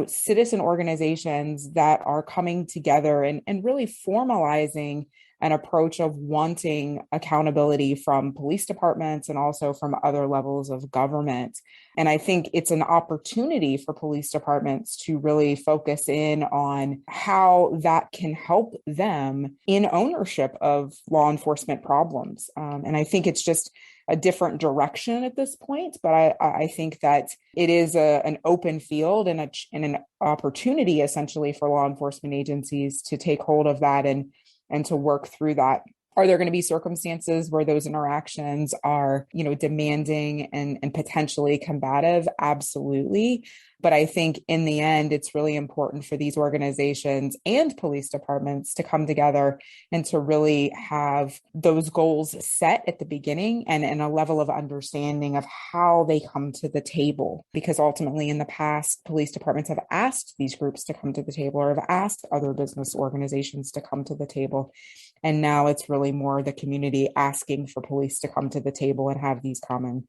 citizen organizations that are coming together and really formalizing an approach of wanting accountability from police departments and also from other levels of government. And I think it's an opportunity for police departments to really focus in on how that can help them in ownership of law enforcement problems. And I think it's just a different direction at this point, but I think that it is an open field and an opportunity essentially for law enforcement agencies to take hold of that and to work through that. Are there going to be circumstances where those interactions are, demanding and potentially combative? Absolutely. But I think in the end, it's really important for these organizations and police departments to come together and to really have those goals set at the beginning and a level of understanding of how they come to the table. Because ultimately in the past, police departments have asked these groups to come to the table or have asked other business organizations to come to the table. And now it's really more the community asking for police to come to the table and have these common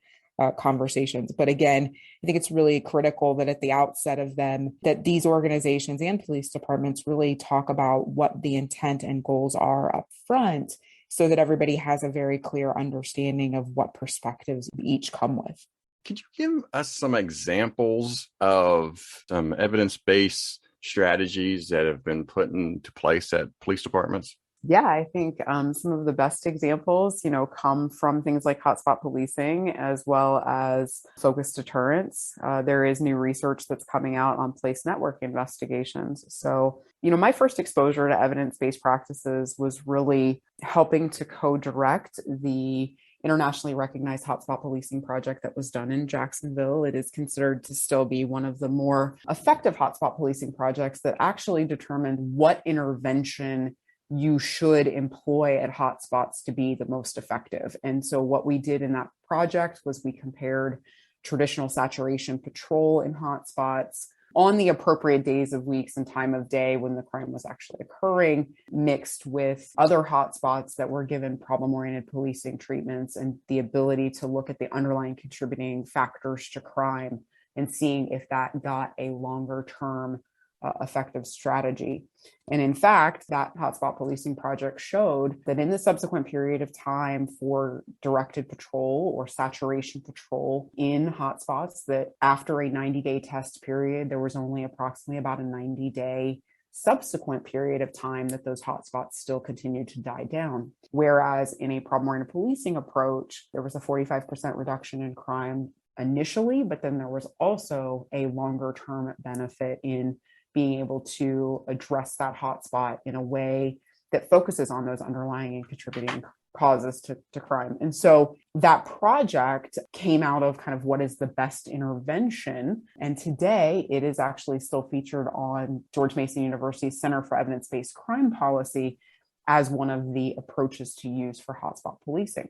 conversations. But again, I think it's really critical that at the outset of them, that these organizations and police departments really talk about what the intent and goals are up front so that everybody has a very clear understanding of what perspectives each come with. Could you give us some examples of some evidence-based strategies that have been put into place at police departments? Yeah, I think some of the best examples, come from things like hotspot policing as well as focused deterrence. There is new research that's coming out on place network investigations. So, my first exposure to evidence-based practices was really helping to co-direct the internationally recognized hotspot policing project that was done in Jacksonville. It is considered to still be one of the more effective hotspot policing projects that actually determined what intervention you should employ at hotspots to be the most effective. And so what we did in that project was we compared traditional saturation patrol in hotspots on the appropriate days of weeks and time of day when the crime was actually occurring, mixed with other hotspots that were given problem-oriented policing treatments and the ability to look at the underlying contributing factors to crime and seeing if that got a longer-term effective strategy. And in fact, that hotspot policing project showed that in the subsequent period of time for directed patrol or saturation patrol in hotspots, that after a 90-day test period, there was only approximately about a 90-day subsequent period of time that those hotspots still continued to die down. Whereas in a problem-oriented policing approach, there was a 45% reduction in crime initially, but then there was also a longer term benefit in being able to address that hotspot in a way that focuses on those underlying and contributing causes to crime. And so that project came out of kind of what is the best intervention. And today it is actually still featured on George Mason University's Center for Evidence-Based Crime Policy as one of the approaches to use for hotspot policing.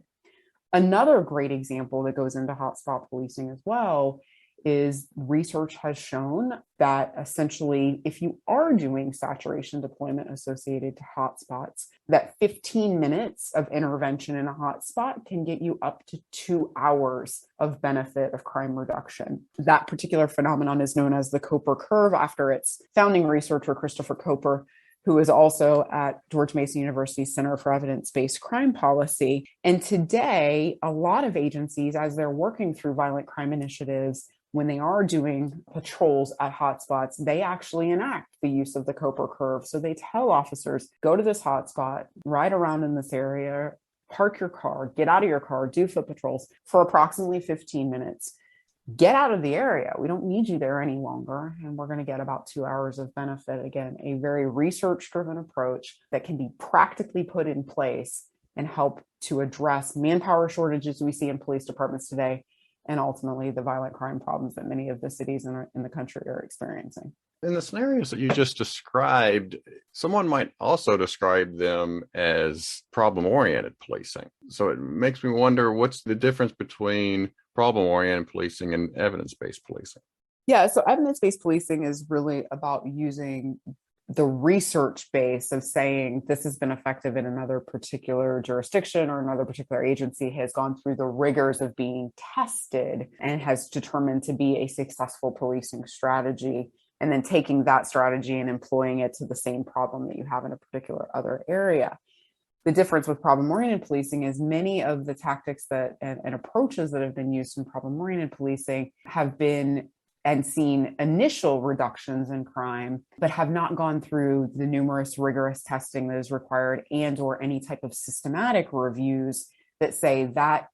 Another great example that goes into hotspot policing as well is research has shown that essentially, if you are doing saturation deployment associated to hotspots, that 15 minutes of intervention in a hotspot can get you up to 2 hours of benefit of crime reduction. That particular phenomenon is known as the Koper curve after its founding researcher, Christopher Koper, who is also at George Mason University's Center for Evidence-Based Crime Policy. And today, a lot of agencies, as they're working through violent crime initiatives, when they are doing patrols at hotspots, they actually enact the use of the Koper curve. So they tell officers, go to this hotspot, ride around in this area, park your car, get out of your car, do foot patrols for approximately 15 minutes. Get out of the area. We don't need you there any longer. And we're going to get about 2 hours of benefit. Again, a very research-driven approach that can be practically put in place and help to address manpower shortages we see in police departments today, and ultimately the violent crime problems that many of the cities in the country are experiencing. In the scenarios that you just described, someone might also describe them as problem-oriented policing. So it makes me wonder, what's the difference between problem-oriented policing and evidence-based policing? Yeah, so evidence-based policing is really about using the research base of saying this has been effective in another particular jurisdiction or another particular agency has gone through the rigors of being tested and has determined to be a successful policing strategy, and then taking that strategy and employing it to the same problem that you have in a particular other area. The difference with problem-oriented policing is many of the tactics that and approaches that have been used in problem-oriented policing have been and seen initial reductions in crime, but have not gone through the numerous rigorous testing that is required and or any type of systematic reviews that say that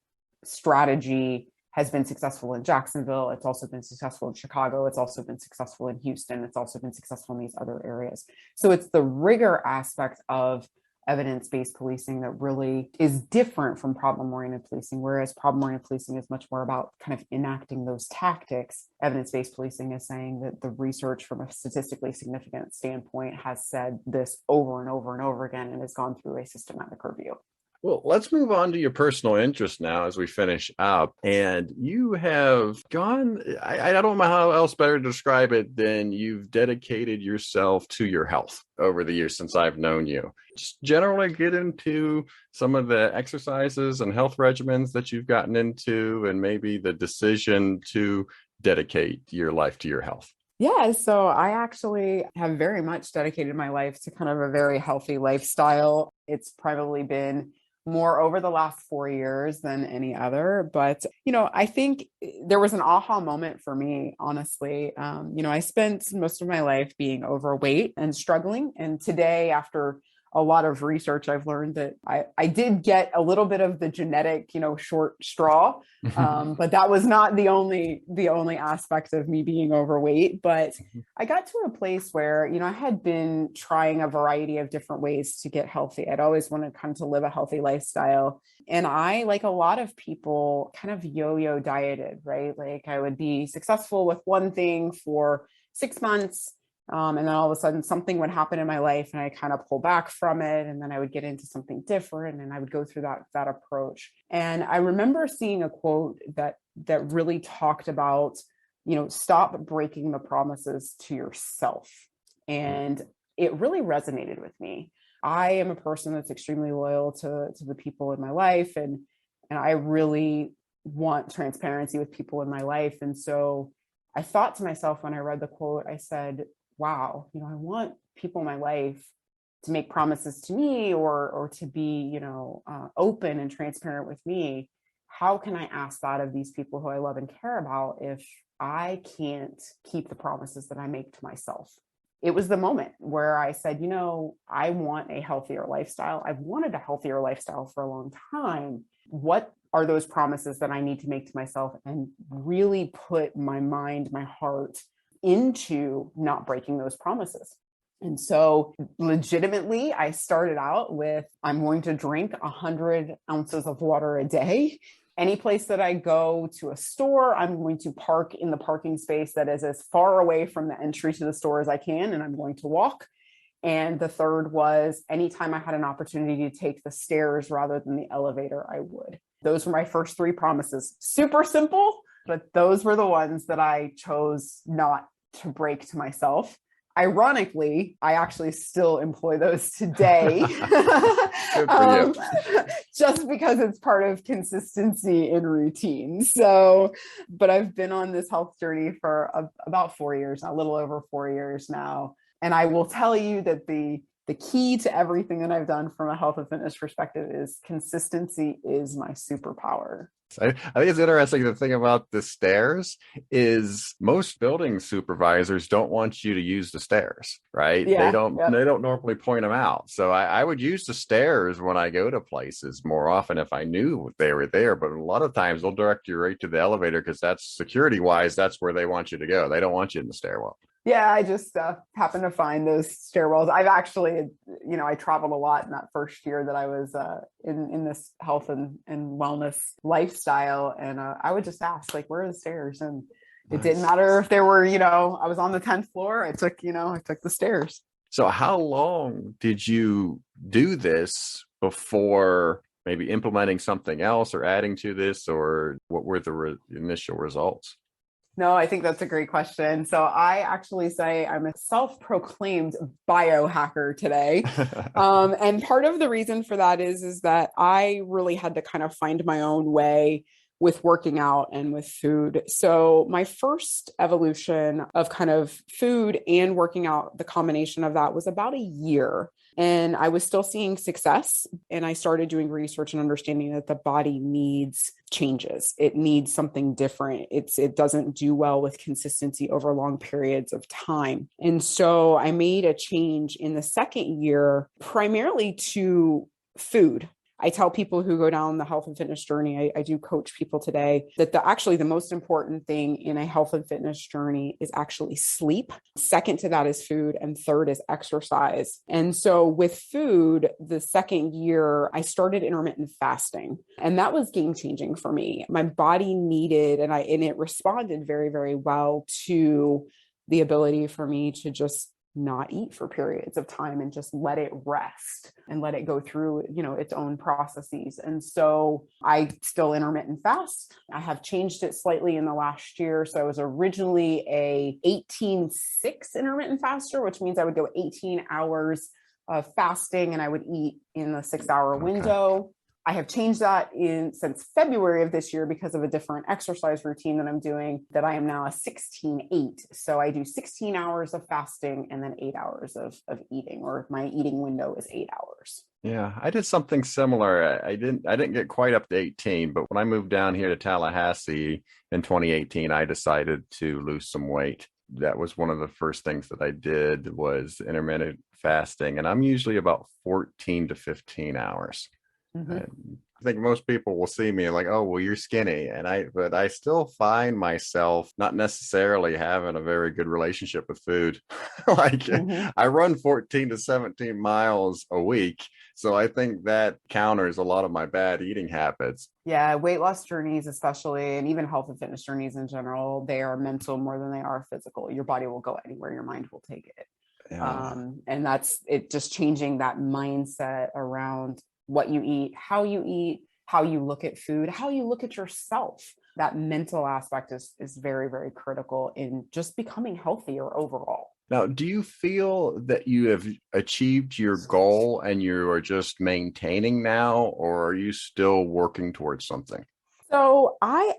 strategy has been successful in Jacksonville. It's also been successful in Chicago. It's also been successful in Houston. It's also been successful in these other areas. So it's the rigor aspect of evidence-based policing that really is different from problem-oriented policing, whereas problem-oriented policing is much more about kind of enacting those tactics. Evidence-based policing is saying that the research from a statistically significant standpoint has said this over and over and over again and has gone through a systematic review. Well, let's move on to your personal interest now as we finish up. And you have gone, I don't know how else better to describe it than you've dedicated yourself to your health over the years since I've known you. Just generally get into some of the exercises and health regimens that you've gotten into and maybe the decision to dedicate your life to your health. Yeah, so I actually have very much dedicated my life to kind of a very healthy lifestyle. It's probably been more over the last 4 years than any other. But, I think there was an aha moment for me, honestly. I spent most of my life being overweight and struggling. And today, after a lot of research, I've learned that I did get a little bit of the genetic, short straw, but that was not the only aspect of me being overweight. But I got to a place where, I had been trying a variety of different ways to get healthy. I'd always wanted kind of to live a healthy lifestyle. And I, like a lot of people, kind of yo-yo dieted, right? Like I would be successful with one thing for 6 months. And then all of a sudden something would happen in my life and I kind of pull back from it. And then I would get into something different and I would go through that approach. And I remember seeing a quote that really talked about, stop breaking the promises to yourself. And it really resonated with me. I am a person that's extremely loyal to the people in my life. And I really want transparency with people in my life. And so I thought to myself when I read the quote, I said, wow, I want people in my life to make promises to me or to be, open and transparent with me. How can I ask that of these people who I love and care about if I can't keep the promises that I make to myself? It was the moment where I said, I want a healthier lifestyle. I've wanted a healthier lifestyle for a long time. What are those promises that I need to make to myself and really put my mind, my heart into not breaking those promises. And so legitimately, I started out with, I'm going to drink 100 ounces of water a day. Any place that I go to a store, I'm going to park in the parking space that is as far away from the entry to the store as I can, and I'm going to walk. And the third was anytime I had an opportunity to take the stairs rather than the elevator, I would. Those were my first 3 promises. Super simple, but those were the ones that I chose not to break to myself. Ironically, I actually still employ those today. Good for you. Just because it's part of consistency and routine. So, but I've been on this health journey for about 4 years, a little over 4 years now. And I will tell you that the key to everything that I've done from a health and fitness perspective is consistency is my superpower. I think it's interesting. The thing about the stairs is most building supervisors don't want you to use the stairs, right? Yeah, They don't normally point them out. So I would use the stairs when I go to places more often if I knew they were there. But a lot of times they'll direct you right to the elevator because that's security wise, that's where they want you to go. They don't want you in the stairwell. Yeah, I just happened to find those stairwells. I've actually, I traveled a lot in that first year that I was in this health and wellness lifestyle. And I would just ask, like, where are the stairs? And it didn't matter if there were, I was on the 10th floor. I took the stairs. So how long did you do this before maybe implementing something else or adding to this, or what were the initial results? No, I think that's a great question. So I actually say I'm a self-proclaimed biohacker today. And part of the reason for that is that I really had to kind of find my own way with working out and with food. So my first evolution of kind of food and working out, the combination of that was about a year. And I was still seeing success. And I started doing research and understanding that the body needs changes. It needs something different. It doesn't do well with consistency over long periods of time. And so I made a change in the second year, primarily to food. I tell people who go down the health and fitness journey, I do coach people today, that the most important thing in a health and fitness journey is actually sleep. Second to that is food. And third is exercise. And so with food, the second year, I started intermittent fasting. And that was game changing for me. My body needed, and it responded very, very well to the ability for me to just not eat for periods of time and just let it rest and let it go through, its own processes. And so I still intermittent fast. I have changed it slightly in the last year. So I was originally a 18-6 intermittent faster, which means I would go 18 hours of fasting and I would eat in the 6-hour window. I have changed that since February of this year because of a different exercise routine that I'm doing, that I am now a 16-8. So I do 16 hours of fasting and then 8 hours of eating, or my eating window is 8 hours. Yeah, I did something similar. I didn't get quite up to 18, but when I moved down here to Tallahassee in 2018, I decided to lose some weight. That was one of the first things that I did was intermittent fasting. And I'm usually about 14 to 15 hours. Mm-hmm. I think most people will see me like, oh, well, you're skinny. But I still find myself not necessarily having a very good relationship with food. I run 14 to 17 miles a week. So I think that counters a lot of my bad eating habits. Yeah, weight loss journeys, especially, and even health and fitness journeys in general, they are mental more than they are physical. Your body will go anywhere your mind will take it. Yeah. And that's it, just changing that mindset around what you eat, how you look at food, how you look at yourself. That mental aspect is very, very critical in just becoming healthier overall. Now, do you feel that you have achieved your goal and you are just maintaining now, or are you still working towards something? So I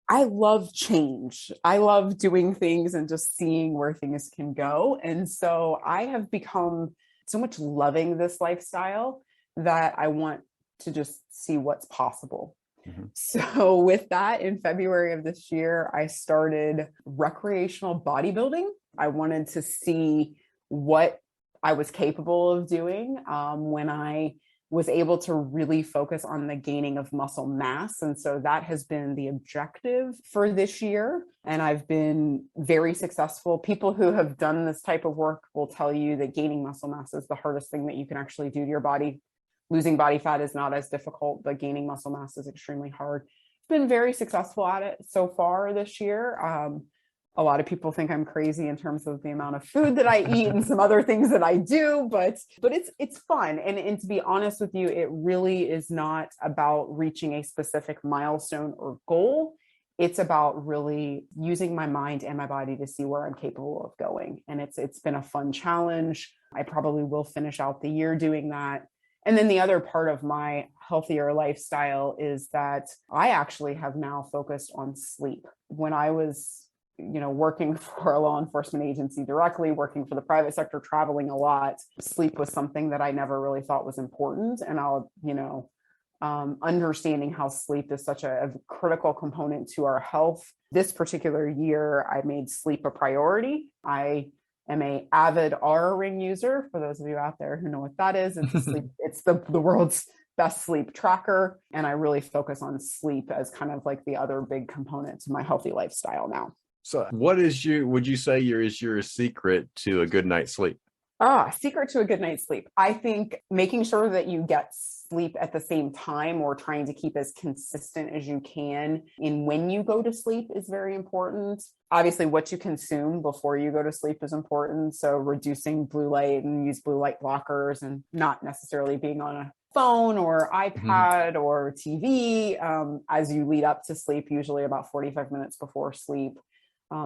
love change. I love doing things and just seeing where things can go. And so I have become so much loving this lifestyle that I want to just see what's possible. Mm-hmm. So with that, in February of this year, I started recreational bodybuilding. I wanted to see what I was capable of doing when I was able to really focus on the gaining of muscle mass. And so that has been the objective for this year. And I've been very successful. People who have done this type of work will tell you that gaining muscle mass is the hardest thing that you can actually do to your body. Losing body fat is not as difficult, but gaining muscle mass is extremely hard. I've been very successful at it so far this year. A lot of people think I'm crazy in terms of the amount of food that I eat and some other things that I do, but it's fun. And to be honest with you, it really is not about reaching a specific milestone or goal. It's about really using my mind and my body to see where I'm capable of going. And it's been a fun challenge. I probably will finish out the year doing that. And then the other part of my healthier lifestyle is that I actually have now focused on sleep. When I was working for a law enforcement agency directly, working for the private sector, traveling a lot, sleep was something that I never really thought was important. And understanding how sleep is such a critical component to our health. This particular year, I made sleep a priority. I am an avid Oura Ring user. For those of you out there who know what that is, it's the world's best sleep tracker. And I really focus on sleep as kind of like the other big component to my healthy lifestyle now. So would you say is your secret to a good night's sleep? Secret to a good night's sleep. I think making sure that you get sleep at the same time, or trying to keep as consistent as you can in when you go to sleep, is very important. Obviously, what you consume before you go to sleep is important. So reducing blue light and use blue light blockers, and not necessarily being on a phone or iPad or TV as you lead up to sleep, usually about 45 minutes before sleep.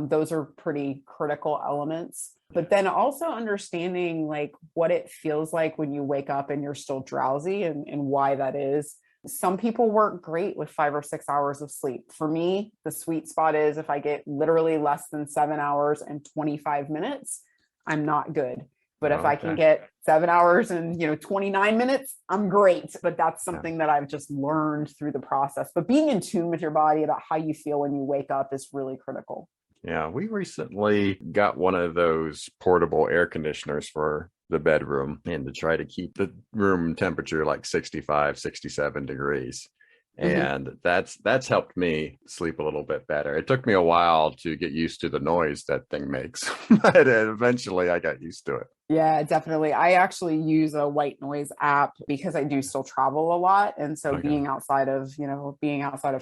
Those are pretty critical elements. But then also understanding like what it feels like when you wake up and you're still drowsy, and why that is. Some people work great with 5 or 6 hours of sleep. For me, the sweet spot is if I get literally less than 7 hours and 25 minutes, I'm not good. But if I can get 7 hours and 29 minutes, I'm great. But that's something that I've just learned through the process. But being in tune with your body about how you feel when you wake up is really critical. Yeah, we recently got one of those portable air conditioners for the bedroom, and to try to keep the room temperature like 65, 67 degrees. And that's helped me sleep a little bit better. It took me a while to get used to the noise that thing makes, but eventually I got used to it. Yeah, definitely. I actually use a white noise app because I do still travel a lot. And so being outside of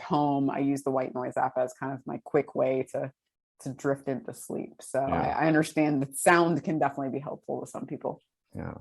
home, I use the white noise app as kind of my quick way to drift into sleep. So I understand that sound can definitely be helpful to some people. Yeah.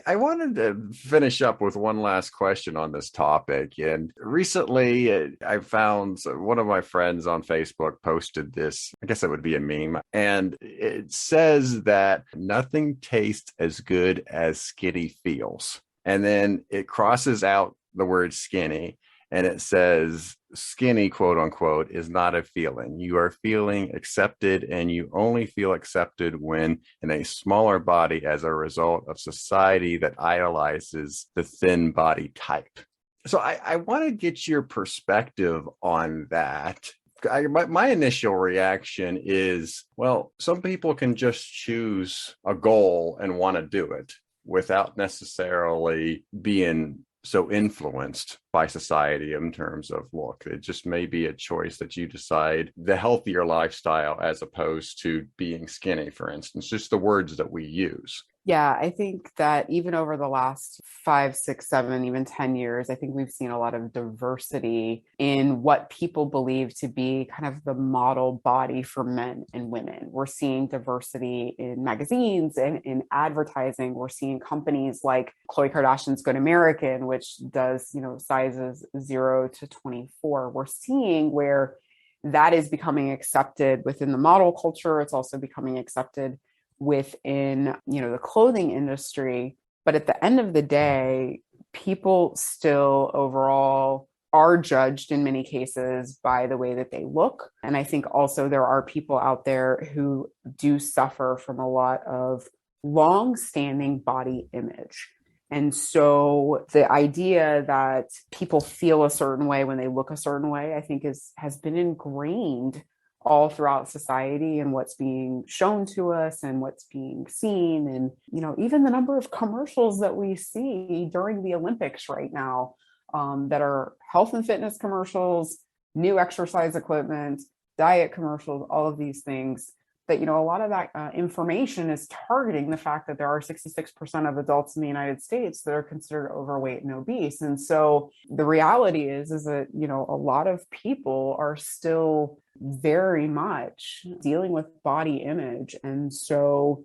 I wanted to finish up with one last question on this topic. And recently I found one of my friends on Facebook posted this, I guess it would be a meme. And it says that nothing tastes as good as skinny feels. And then it crosses out the word skinny. And it says skinny, quote unquote, is not a feeling. You are feeling accepted, and you only feel accepted when in a smaller body as a result of society that idolizes the thin body type. So I want to get your perspective on that. My initial reaction is, well, some people can just choose a goal and want to do it without necessarily being so influenced by society in terms of look. It just may be a choice that you decide the healthier lifestyle as opposed to being skinny, for instance, just the words that we use. Yeah, I think that even over the last 5, 6, 7, even 10 years, I think we've seen a lot of diversity in what people believe to be kind of the model body for men and women. We're seeing diversity in magazines and in advertising. We're seeing companies like Khloe Kardashian's Good American, which does, sizes 0 to 24. We're seeing where that is becoming accepted within the model culture. It's also becoming accepted within, the clothing industry. But at the end of the day, people still overall are judged in many cases by the way that they look. And I think also there are people out there who do suffer from a lot of long-standing body image. And so the idea that people feel a certain way when they look a certain way, I think has been ingrained all throughout society and what's being shown to us and what's being seen. And, even the number of commercials that we see during the Olympics right now that are health and fitness commercials, new exercise equipment, diet commercials, all of these things that, a lot of that information is targeting the fact that there are 66% of adults in the United States that are considered overweight and obese. And so the reality is that, a lot of people are still very much dealing with body image. And so,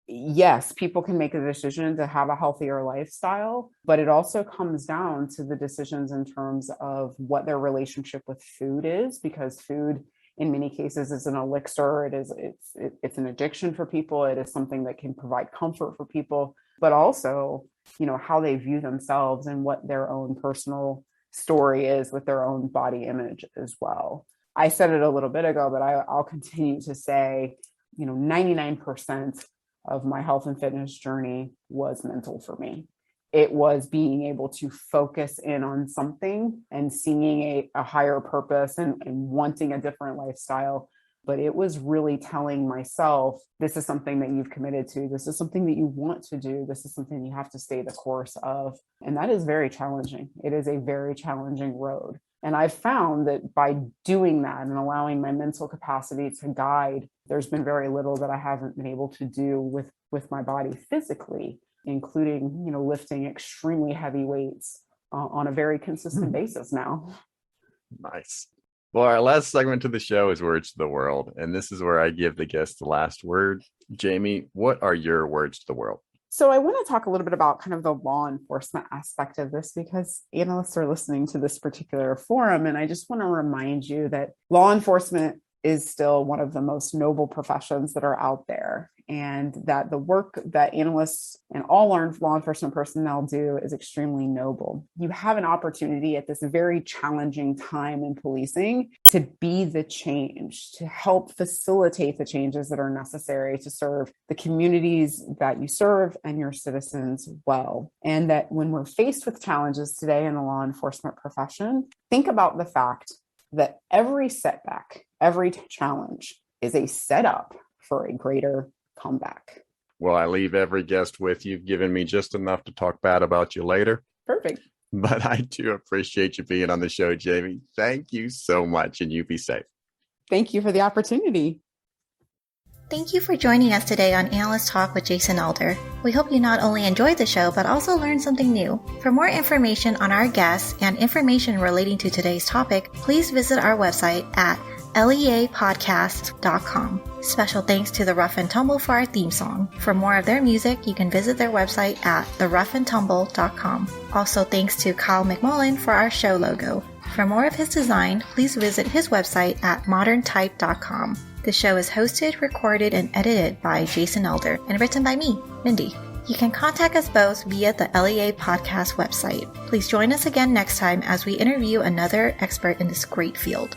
yes, people can make a decision to have a healthier lifestyle, but it also comes down to the decisions in terms of what their relationship with food is, because food in many cases is an elixir. It's an addiction for people. It is something that can provide comfort for people, but also, how they view themselves and what their own personal story is with their own body image as well. I said it a little bit ago, but I'll continue to say, 99% of my health and fitness journey was mental for me. It was being able to focus in on something and seeing a higher purpose and wanting a different lifestyle. But it was really telling myself, this is something that you've committed to. This is something that you want to do. This is something you have to stay the course of. And that is very challenging. It is a very challenging road. And I've found that by doing that and allowing my mental capacity to guide, there's been very little that I haven't been able to do with my body physically, including, lifting extremely heavy weights on a very consistent basis now. Nice. Well, our last segment to the show is Words to the World. And this is where I give the guest the last word. Jamie, what are your words to the world? So I want to talk a little bit about kind of the law enforcement aspect of this, because analysts are listening to this particular forum. And I just want to remind you that law enforcement is still one of the most noble professions that are out there, and that the work that analysts and all law enforcement personnel do is extremely noble. You have an opportunity at this very challenging time in policing to be the change, to help facilitate the changes that are necessary to serve the communities that you serve and your citizens well. And that when we're faced with challenges today in the law enforcement profession, think about the fact that every setback, every challenge is a setup for a greater comeback. Well, I leave every guest with you've given me just enough to talk bad about you later. Perfect. But I do appreciate you being on the show, Jamie. Thank you so much, and you be safe. Thank you for the opportunity. Thank you for joining us today on Analyst Talk with Jason Elder. We hope you not only enjoyed the show, but also learned something new. For more information on our guests and information relating to today's topic, please visit our website at leapodcast.com. Special thanks to the Rough and Tumble for our theme song. For more of their music, you can visit their website at theroughandtumble.com. Also thanks to Kyle McMullen for our show logo. For more of his design, please visit his website at moderntype.com. The show is hosted, recorded, and edited by Jason Elder and written by me, Mindy. You can contact us both via the LEA Podcast website. Please join us again next time as we interview another expert in this great field.